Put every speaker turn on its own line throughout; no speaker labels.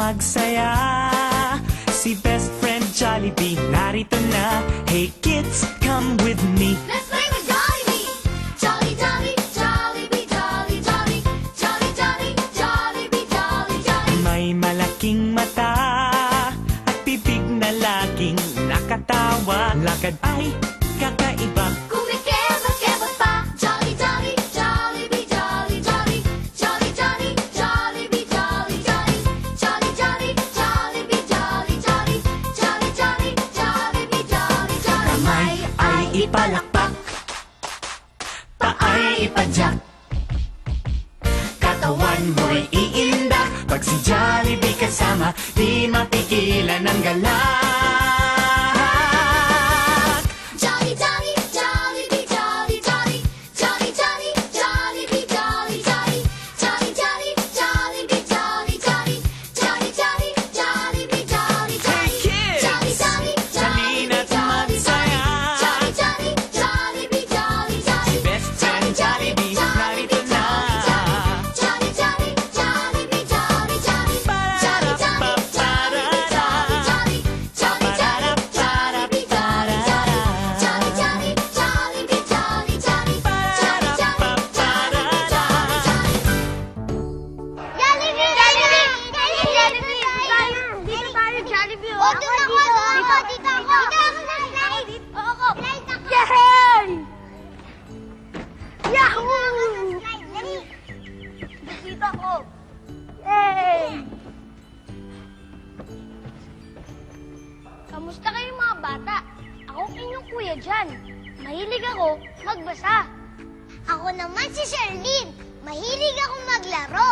magsaya. Si best friend Jollibee narito na. Hey kids, come with me.
Let's play with Jollibee! Jolly, jolly, Jollibee, jolly, jolly. Jolly, jolly, Jollibee, jolly, jolly.
May malaking mata at bibig na laging nakatawa. Lakad ay kakaiba.
Kumikebot-kebot pa. Jolly, jolly, Jollibee, jolly, jolly. Jolly, jolly, Jollibee, jolly, jolly. Jolly, jolly, Jollibee, jolly, jolly. Jolly, jolly, Jollibee, jolly, jolly.
Kamay ay ipalakpak, paay ipadyak, katawan mo'y iinda. Pag si Jollibee kasama, di mapigilan ang galak.
Jolly, jolly, Jollibee, jolly, jolly. Jolly, jolly, Jollibee, jolly, jolly. Jolly, jolly, Jollibee, jolly, jolly. Jolly, jolly, Jollibee, jolly,
Hey
jolly.
kids!
Jolly, jolly,
Halina't
Jollibee,
magsaya.
jolly, jolly, Jollibee, jolly, jolly.
Best friend Jollibee, narito na.
Jolly, jolly, Jollibee, jolly, jolly. Jolly, jolly, Jollibee, jolly, jolly. Jolly, jolly, Jollibee, jolly, jolly. Jolly, jolly, Jollibee, jolly, jolly. Jolly, jolly, Jollibee, jolly, jolly. Jollibee! Jollibee! Jollibee! Dito tayo, Jollibee. O, doon ako. Dito ako. Dito ako. Yay! Yahoo! Dito ako. Yay! Kamusta kayong mga bata? Ako inyong kuya dyan. Mahilig ako magbasa. Ako naman si Sherlyn. Mahilig ako maglaro.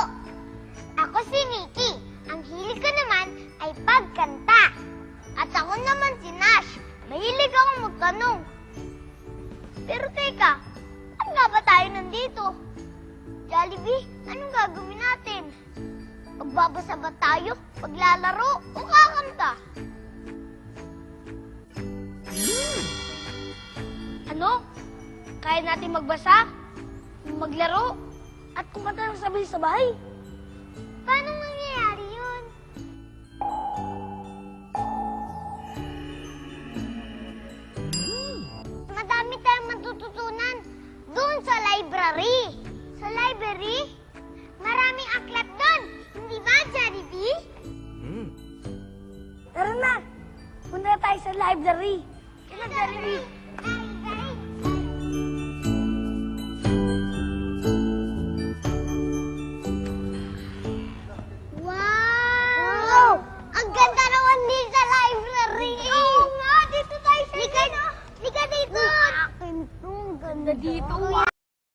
Ako si Nikki. Ang hilig ko naman ay pagkanta. At ako naman si Nash. Mahilig ako magtanong. Pero teka, ano nga ba tayo nandito? Jollibee, anong gagawin natin? Magbabasa ba tayo? Maglalaro o kakanta? Ano? Kaya natin magbasa, maglaro, at kumanta ng sabay-sabay? Paano mangyayari yun? Madami tayong matututunan doon sa library. Sa library? Maraming aklat doon. Hindi ba, Jollibee? Tara na. Punta na tayo sa library. Kailan, Jollibee? Wow! Ang ganda naman din sa library. Oo nga, dito tayo sa Lika dito. Akin to, ang ganda dito.